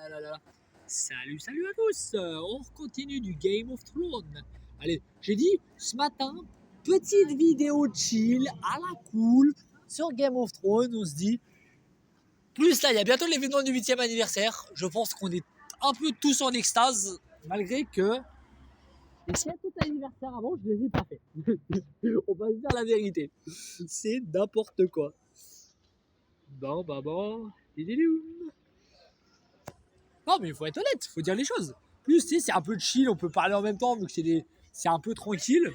là là là. Salut, salut à tous. On continue du Game of Thrones. Allez, j'ai dit ce matin, petite vidéo chill, à la cool, sur Game of Thrones. On se dit, plus là, il y a bientôt l'événement du 8e anniversaire. Je pense qu'on est un peu tous en extase, malgré que... Et s'il y a tout anniversaire avant, je les ai pas fait. On va se dire la vérité. C'est n'importe quoi. Bon. Non, mais il faut être honnête, il faut dire les choses. Plus, tu sais, c'est un peu chill, on peut parler en même temps, vu que c'est un peu tranquille.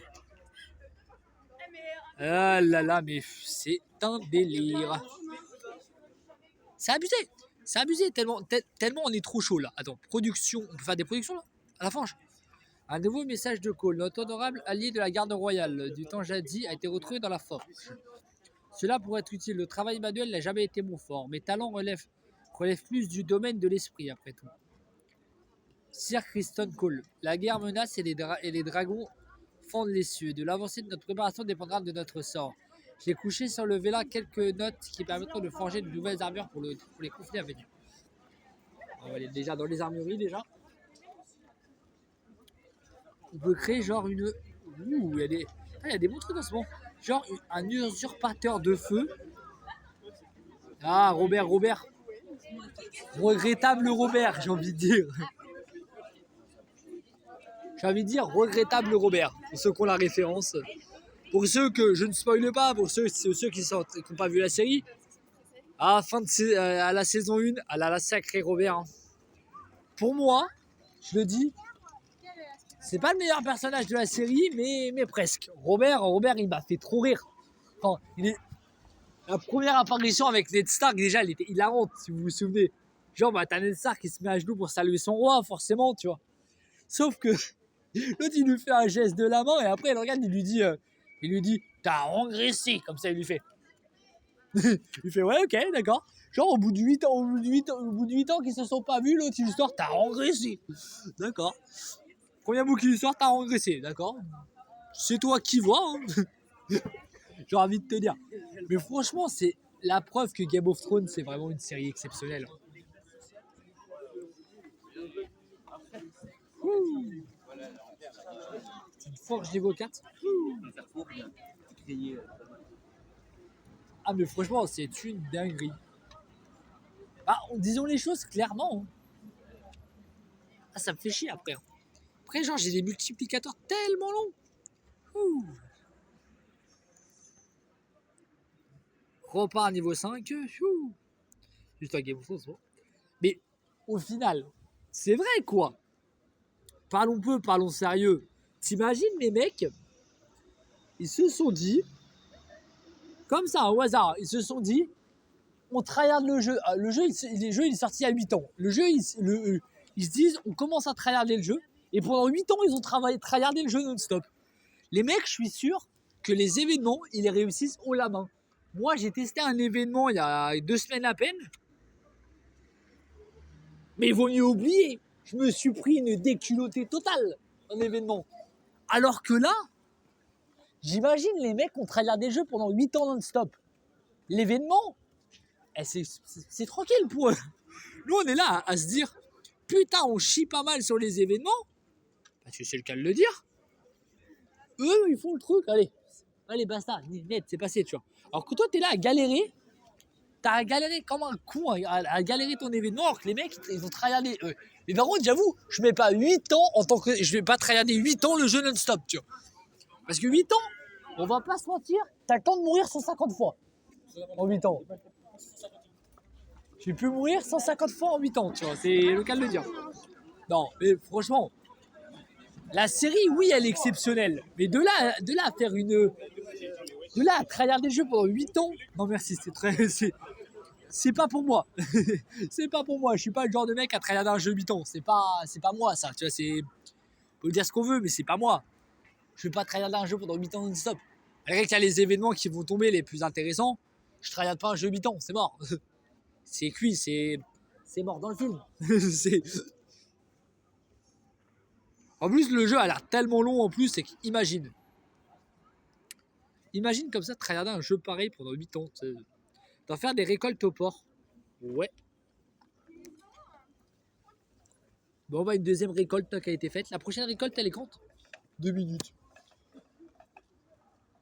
Ah là là, mais c'est un délire. C'est abusé, tellement on est trop chaud là. Attends, production, on peut faire des productions là, à la fange. Un nouveau message de call. Notre honorable allié de la garde royale du temps jadis a été retrouvé dans la forge. Cela pourrait être utile. Le travail manuel n'a jamais été mon fort. Mes talents relèvent plus du domaine de l'esprit, après tout. Sir Criston Cole. La guerre menace et les dragons fendent les cieux. De l'avancée de notre préparation dépendra de notre sort. J'ai couché sur le véla quelques notes qui permettront de forger de nouvelles armures pour les conflits à venir. On va aller déjà dans les armureries déjà. On peut créer genre une... Ouh, il y a des bons trucs en ce moment. Genre un usurpateur de feu. Ah, Robert. Regrettable Robert, j'ai envie de dire. Regrettable Robert, pour ceux qui ont la référence. Pour ceux que je ne spoile pas, pour ceux qui n'ont pas vu la série, à la saison 1, la sacrée Robert. Hein. Pour moi, je le dis, c'est pas le meilleur personnage de la série, mais presque. Robert, il m'a fait trop rire. Enfin, la première apparition avec Ned Stark, déjà, elle était hilarante, si vous vous souvenez. Genre, t'as Ned Stark qui se met à genoux pour saluer son roi, forcément, tu vois. Sauf que l'autre, il lui fait un geste de la main et après, il regarde, il lui dit, t'as engraissé, comme ça, il lui fait. Il fait, ouais, ok, d'accord. Genre, au bout de 8 ans qu'ils se sont pas vus, l'autre, il lui sort, t'as engraissé. D'accord. Premier mot qu'il lui sort, t'as engraissé, d'accord. C'est toi qui vois, hein. J'ai envie de te dire. Mais franchement, c'est la preuve que Game of Thrones, c'est vraiment une série exceptionnelle. C'est une forge niveau 4. Ah, mais franchement, c'est une dinguerie. Ah, disons les choses clairement. Ah, ça me fait chier après. Après, genre, j'ai des multiplicateurs tellement longs. Ouh. Repart niveau 5. Ouh. Juste un Game of Thrones. Mais au final, c'est vrai quoi. Parlons sérieux. T'imagines les mecs, ils se sont dit, comme ça au hasard, ils se sont dit, on tryhard le jeu. Le jeu il est sorti à 8 ans. Le jeu, ils se disent, on commence à tryharder le jeu. Et pendant 8 ans, ils ont tryhardé le jeu non-stop. Les mecs, je suis sûr que les événements, ils les réussissent haut la main. Moi, j'ai testé un événement il y a 2 semaines à peine. Mais il vaut mieux oublier. Je me suis pris une déculottée totale en événement. Alors que là, j'imagine les mecs ont tryhardé le jeu pendant 8 ans non-stop. L'événement, c'est tranquille pour eux. Nous, on est là à se dire, putain, on chie pas mal sur les événements, parce que c'est le cas de le dire. Eux, ils font le truc, allez, basta, net, c'est passé, tu vois. Alors que toi, t'es là à galérer, t'as galéré comme un con à galérer ton événement, alors que les mecs, ils ont tryhardé. Mais par contre, j'avoue, je mets pas 8 ans je vais pas tryharder 8 ans le jeu non-stop, tu vois. Parce que 8 ans, on va pas se mentir, t'as le temps de mourir 150 fois en 8 ans. J'ai pu mourir 150 fois en 8 ans, tu vois, c'est le cas de le dire. Non, mais franchement, la série, oui, elle est exceptionnelle. Mais de là à faire de là à tryharder le jeu pendant 8 ans, non merci, c'est pas pour moi. C'est pas pour moi, je suis pas le genre de mec à tryharder un jeu 8 ans. C'est pas moi ça, tu vois, on peut dire ce qu'on veut, mais c'est pas moi. Je vais pas tryharder un jeu pendant 8 ans non-stop. Malgré qu'il y a les événements qui vont tomber les plus intéressants, je tryharde pas un jeu 8 ans, c'est mort. C'est cuit, c'est mort dans le film. En plus, le jeu a l'air tellement long en plus, c'est qu'imagine. Imagine comme ça tryharder un jeu pareil pendant 8 ans. D'en faire des récoltes au port. Ouais. Bon, bah, une deuxième récolte qui a été faite. La prochaine récolte, elle est quand? 2 minutes.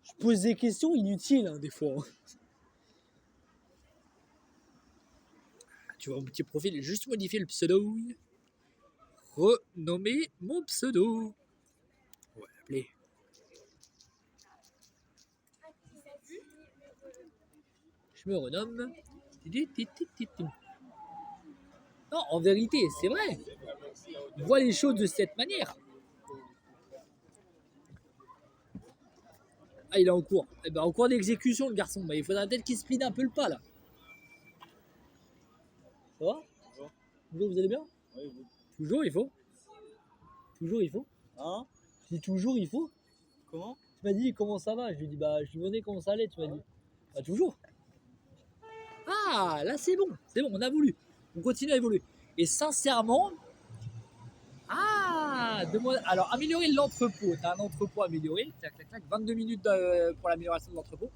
Je pose des questions inutiles, hein, des fois. Hein. Tu vois mon petit profil, juste modifier le pseudo. Renommer mon pseudo. On va l'appeler. Je me renomme. Non, en vérité, c'est vrai. On voit les choses de cette manière. Ah, il est en cours. Eh ben, en cours d'exécution, le garçon. Bah, il faudra peut-être qu'il speed un peu le pas, là. Ça va? Bonjour. Bonjour, vous allez bien? Oui, vous. Toujours, il faut. Toujours, il faut. Hein? Je dis toujours, il faut. Comment? Tu m'as dit comment ça va? Je lui dis, bah, je lui demandais comment ça allait, tu m'as dit. Bah, toujours. Ah, là, c'est bon. C'est bon, on a voulu. On continue à évoluer. Et sincèrement, alors améliorer l'entrepôt. T'as un entrepôt amélioré. Tac, tac, tac. 22 minutes pour l'amélioration de l'entrepôt.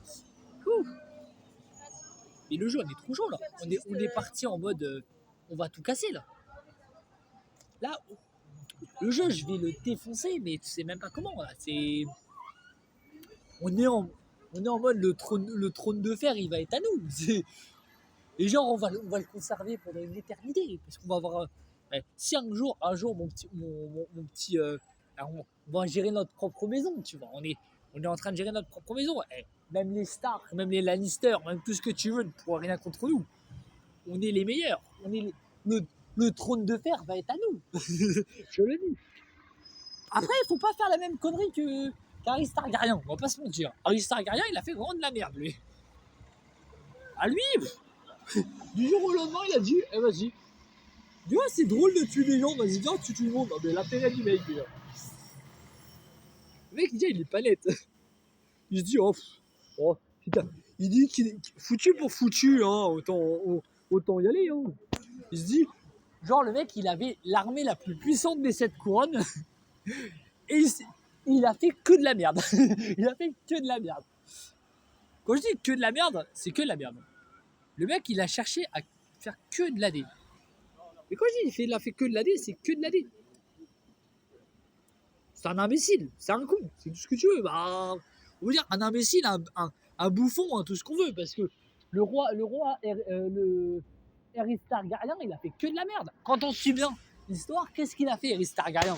Et le jeu, on est trop chaud là. On est parti en mode on va tout casser là. Là, le jeu, je vais le défoncer, mais tu sais même pas comment là. On est en mode le trône de fer, il va être à nous. Et genre, on va le conserver pendant une éternité. Parce qu'on va avoir. Si un jour, mon petit. On va gérer notre propre maison, tu vois. On est en train de gérer notre propre maison. Même les Stark, même les Lannister, même tout ce que tu veux ne pourra rien contre nous. On est les meilleurs. Le trône de fer va être à nous. Je le dis. Après, il faut pas faire la même connerie qu'Harry Targaryen. On va pas se mentir. Harry Targaryen, il a fait vraiment de la merde, lui. À lui, du jour au lendemain, il a dit, vas-y. Tu vois, c'est drôle de tuer des gens, vas-y, viens, tu tues tout le monde. Non, mais l'intérêt du mec, déjà. Le mec, déjà, il est pas net. Il se dit, oh putain. Il dit qu'il est foutu pour foutu, hein, autant y aller, hein. Il se dit, genre, le mec, il avait l'armée la plus puissante des 7 couronnes, et il a fait que de la merde. Il a fait que de la merde. Quand je dis que de la merde, c'est que de la merde. Le mec, il a cherché à faire que de l'AD. Mais quand je dis il a fait que de l'AD, c'est que de l'AD. C'est un imbécile, c'est un con, c'est tout ce que tu veux. Bah, on veut dire un imbécile, un bouffon, hein, tout ce qu'on veut, parce que le roi Aerys Targaryen, il a fait que de la merde. Quand on suit bien l'histoire, qu'est-ce qu'il a fait, Aerys Targaryen?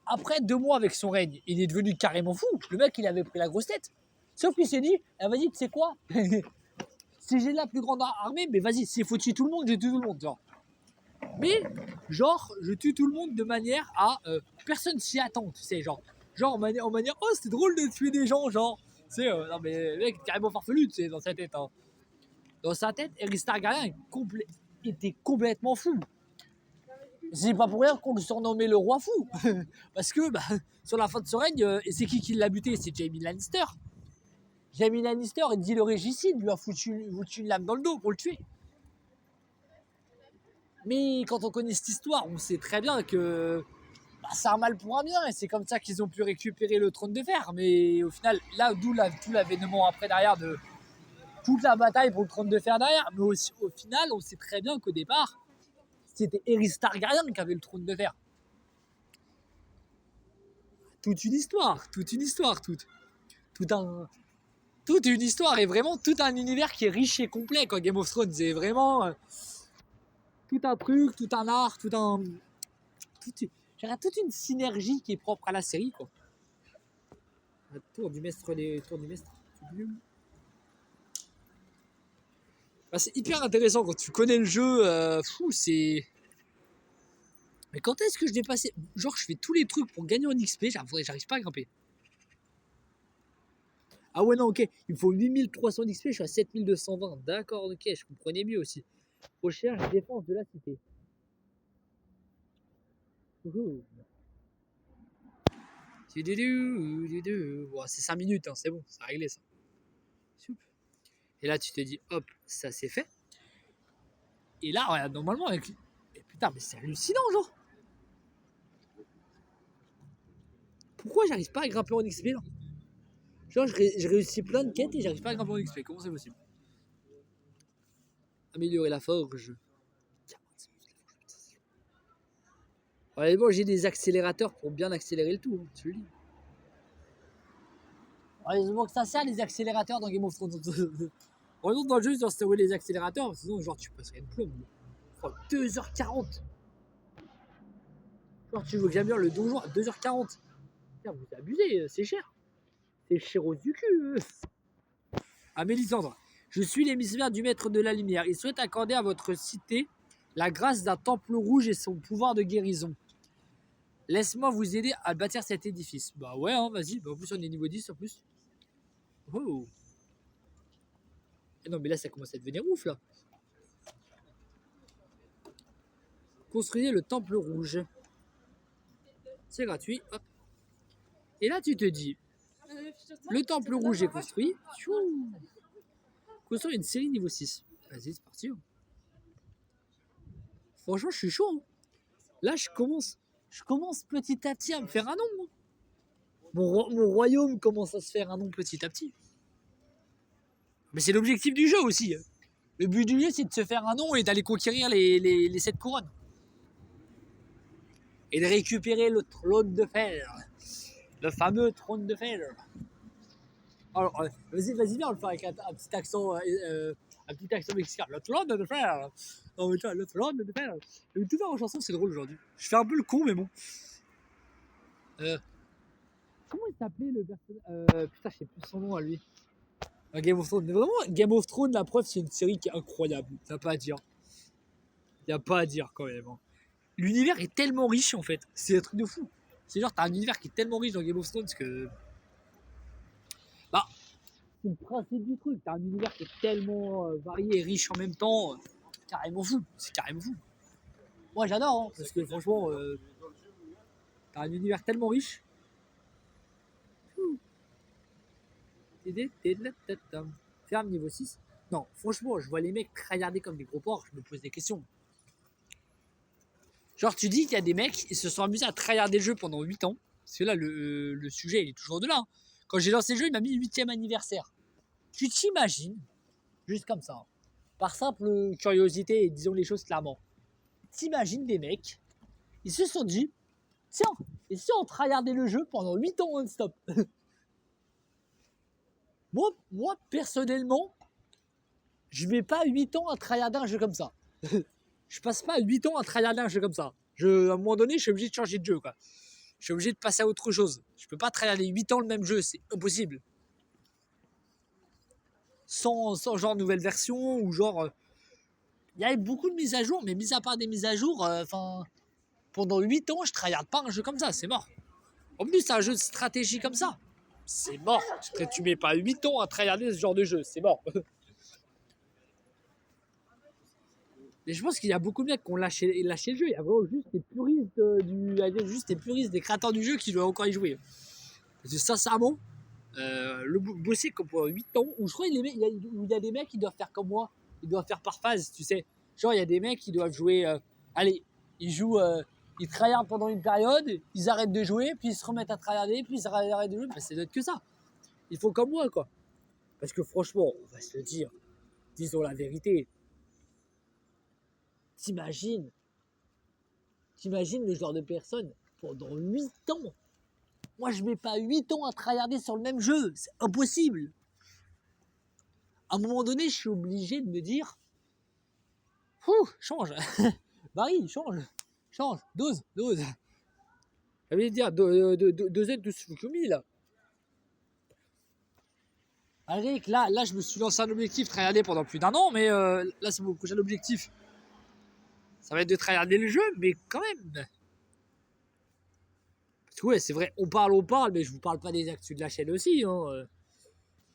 Après 2 mois avec son règne, il est devenu carrément fou. Le mec, il avait pris la grosse tête. Sauf qu'il s'est dit, vas-y, tu sais quoi? Si j'ai la plus grande armée, mais vas-y, s'il faut tuer tout le monde, j'ai tué tout le monde. Genre. Mais, genre, je tue tout le monde de manière à... personne s'y attend, tu sais, genre en manière, oh, c'est drôle de tuer des gens, genre. Tu sais, non mais, le mec, carrément farfelu, tu sais, dans sa tête. Hein. Dans sa tête, Aerys Targaryen était complètement fou. C'est pas pour rien qu'on le surnommait le roi fou. Parce que, bah, sur la fin de son règne, et c'est qui l'a buté? C'est Jaime Lannister. Jaime Lannister, il dit le régicide, lui a foutu une lame dans le dos pour le tuer. Mais quand on connaît cette histoire, on sait très bien que bah, c'est un mal pour un bien, et c'est comme ça qu'ils ont pu récupérer le trône de fer. Mais au final, là, tout l'avènement après derrière de toute la bataille pour le trône de fer derrière. Mais aussi, au final, on sait très bien qu'au départ, c'était Aerys Targaryen qui avait le trône de fer. Toute une histoire, toute une histoire et vraiment tout un univers qui est riche et complet. Quoi. Game of Thrones, c'est vraiment tout un truc, tout un art, toute une synergie qui est propre à la série. Quoi. Tour du maître. Bah, c'est hyper intéressant quand tu connais le jeu. C'est. Mais quand est-ce que je dépasse? Genre, je fais tous les trucs pour gagner en XP, j'arrive pas à grimper. Ah ouais, non, ok. Il me faut 8300 XP, je suis à 7220. D'accord, ok, je comprenais mieux aussi. Recherche défense de la cité. Bon, c'est 5 minutes, hein, c'est bon, c'est réglé ça. Et là, tu te dis, hop, ça c'est fait. Et là, regarde, normalement, avec. Et putain, mais c'est hallucinant, genre. Pourquoi j'arrive pas à grimper en XP là? Genre, je réussis plein de quêtes et j'arrive pas à grimper en XP. Comment c'est possible? Améliorer la forge. Honnêtement, j'ai des accélérateurs pour bien accélérer le tout, hein, tu le dis. Heureusement que ça sert les accélérateurs dans Game of Thrones. Heureusement dans le jeu, ils ont les accélérateurs, sinon genre tu passerais une plombe. Oh, 2h40. Genre tu veux que j'aime bien le donjon à 2h40. Putain, vous abusez, c'est cher. C'est cher aux du cul. Ah, Mélisandre, je suis l'émissaire du maître de la lumière. Il souhaite accorder à votre cité la grâce d'un temple rouge et son pouvoir de guérison. Laisse-moi vous aider à bâtir cet édifice. Bah ouais, hein, vas-y. Bah, en plus, on est niveau 10 en plus. Oh. Et non, mais là, ça commence à devenir ouf, là. Construisez le temple rouge. C'est gratuit. Hop. Et là, tu te dis, le temple rouge est construit. Construire une série niveau 6. Vas-y, c'est parti. Hein. Franchement, je suis chaud. Hein. Là, je commence petit à petit à me faire un nom. Hein. Mon royaume commence à se faire un nom petit à petit. Mais c'est l'objectif du jeu aussi. Le but du jeu, c'est de se faire un nom et d'aller conquérir les 7 couronnes. Et de récupérer le trône de fer. Le fameux trône de fer. Alors, vas-y, viens, on le fait avec un petit accent mexicain. Le trône de fer. Oh, putain, le trône de fer. Tout faire en chanson, c'est drôle aujourd'hui. Je fais un peu le con, mais bon. Comment il s'appelait le personnage putain, je sais plus son nom à lui. Game of Thrones. Mais vraiment, Game of Thrones, la preuve, c'est une série qui est incroyable. T'as pas à dire. Y a pas à dire quand même. Hein. L'univers est tellement riche en fait. C'est un truc de fou. C'est genre, t'as un univers qui est tellement riche dans Game of Thrones que. Bah, c'est le principe du truc. T'as un univers qui est tellement varié et riche en même temps. Carrément fou. C'est carrément fou. Moi, j'adore. Hein, parce que franchement, t'as un univers tellement riche. Ferme niveau 6. Non, franchement, je vois les mecs tryharder comme des gros porcs, je me pose des questions. Genre, tu dis qu'il y a des mecs, ils se sont amusés à tryharder le jeu pendant 8 ans. Parce que là, le sujet, il est toujours de là. Hein. Quand j'ai lancé le jeu, il m'a mis 8e anniversaire. Tu t'imagines, juste comme ça, hein, par simple curiosité et disons les choses clairement, t'imagines des mecs, ils se sont dit, tiens, et si on tryhardait le jeu pendant 8 ans non-stop. Moi, personnellement, je mets pas 8 ans à tryharder un jeu comme ça. Je passe pas 8 ans à tryharder un jeu comme ça. À un moment donné, je suis obligé de changer de jeu. Quoi. Je suis obligé de passer à autre chose. Je peux pas tryharder 8 ans le même jeu, c'est impossible. Sans genre nouvelle version ou genre... Il y avait beaucoup de mises à jour, mais mis à part des mises à jour, pendant 8 ans, je tryharde pas un jeu comme ça, c'est mort. En plus, c'est un jeu de stratégie comme ça. C'est mort. Tu mets pas 8 ans à tryharder ce genre de jeu, c'est mort. Et je pense qu'il y a beaucoup de mecs qui ont lâché le jeu. Il y a vraiment juste des puristes des créateurs du jeu qui doivent encore y jouer. Parce que sincèrement, le bosser comme pour 8 ans, ou je crois qu'il y a des mecs qui doivent faire comme moi. Ils doivent faire par phase, tu sais. Genre, il y a des mecs qui doivent jouer. Allez, ils jouent. Ils tryhardent pendant une période, ils arrêtent de jouer, puis ils se remettent à tryharder, puis ils arrêtent de jouer. Ben, c'est d'autres que ça. Ils font comme moi, quoi. Parce que franchement, on va se le dire. Disons la vérité. T'imagines le genre de personne pendant 8 ans. Moi, je mets pas 8 ans à tryharder sur le même jeu. C'est impossible. À un moment donné, je suis obligé de me dire change. Marie, change. Dose. J'allais dire dosette de Fukumi, là. Malgré que là, je me suis lancé un objectif tryharder pendant plus d'1 an, mais là, c'est mon prochain objectif. Ça va être de tryharder le jeu, mais quand même. Parce que ouais, c'est vrai, on parle, mais je vous parle pas des actus de la chaîne aussi. Hein.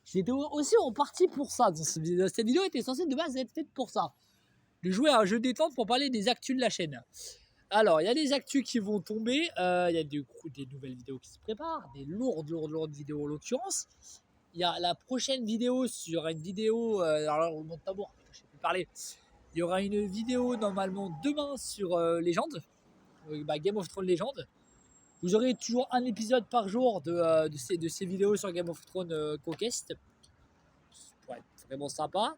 J'étais aussi en partie pour ça. Cette vidéo était censée de base être faite pour ça. De jouer à un jeu détente pour parler des actus de la chaîne. Alors, il y a des actus qui vont tomber. Il y a des nouvelles vidéos qui se préparent. Des lourdes vidéos en l'occurrence. Il y a la prochaine vidéo sur une vidéo. Alors, au monde tabour, je ne sais plus parler. Il y aura une vidéo normalement demain sur Légende. Game of Thrones Légende. Vous aurez toujours un épisode par jour de ces vidéos sur Game of Thrones Conquest. Ça pourrait être vraiment sympa.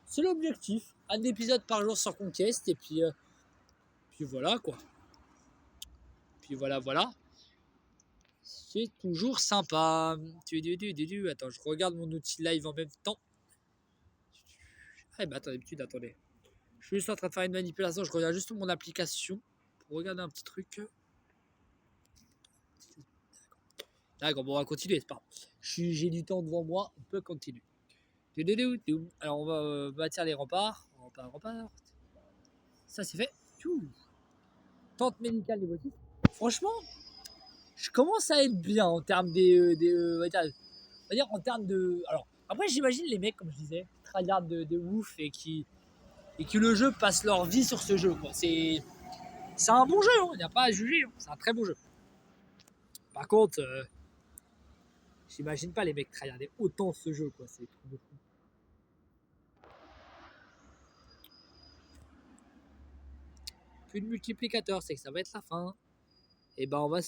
C'est l'objectif. Un épisode par jour sur Conquest. Et puis voilà quoi. Puis voilà, voilà. C'est toujours sympa. Attends, je regarde mon outil live en même temps. Ah bah attendez, attendez. Je suis juste en train de faire une manipulation, je regarde juste mon application pour regarder un petit truc. D'accord, bon, on va continuer, c'est pas grave. J'ai du temps devant moi, on peut continuer. Alors on va bâtir les remparts. Rempart. Ça c'est fait. Tente médicale niveau 6. Franchement, je commence à être bien en termes on va dire en termes de. Alors, après j'imagine les mecs, comme je disais, qui tryhardent de ouf et que le jeu passe leur vie sur ce jeu. C'est un bon jeu, il n'y a pas à juger, c'est un très bon jeu. Par contre, j'imagine pas les mecs tryharder autant ce jeu, quoi. C'est trop de fou. Plus de multiplicateur, c'est que ça va être la fin. Et ben on va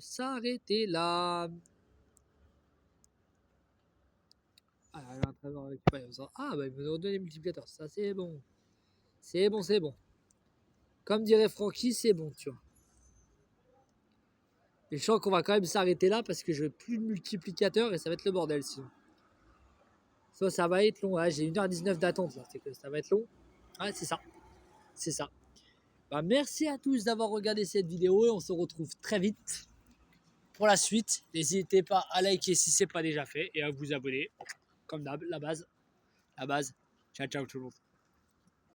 s'arrêter là. Ah, bah il me donne les multiplicateurs, ça c'est bon. C'est bon, c'est bon. Comme dirait Francky, c'est bon, tu vois. Mais je sens qu'on va quand même s'arrêter là parce que je veux plus de multiplicateur et ça va être le bordel sinon. Ça va être long. Ouais, j'ai 1h19 d'attente là. C'est que ça va être long. Ouais, c'est ça. C'est ça. Bah, merci à tous d'avoir regardé cette vidéo et on se retrouve très vite pour la suite. N'hésitez pas à liker si ce n'est pas déjà fait et à vous abonner. Comme d'hab, la base. La base. Ciao, ciao tout le monde.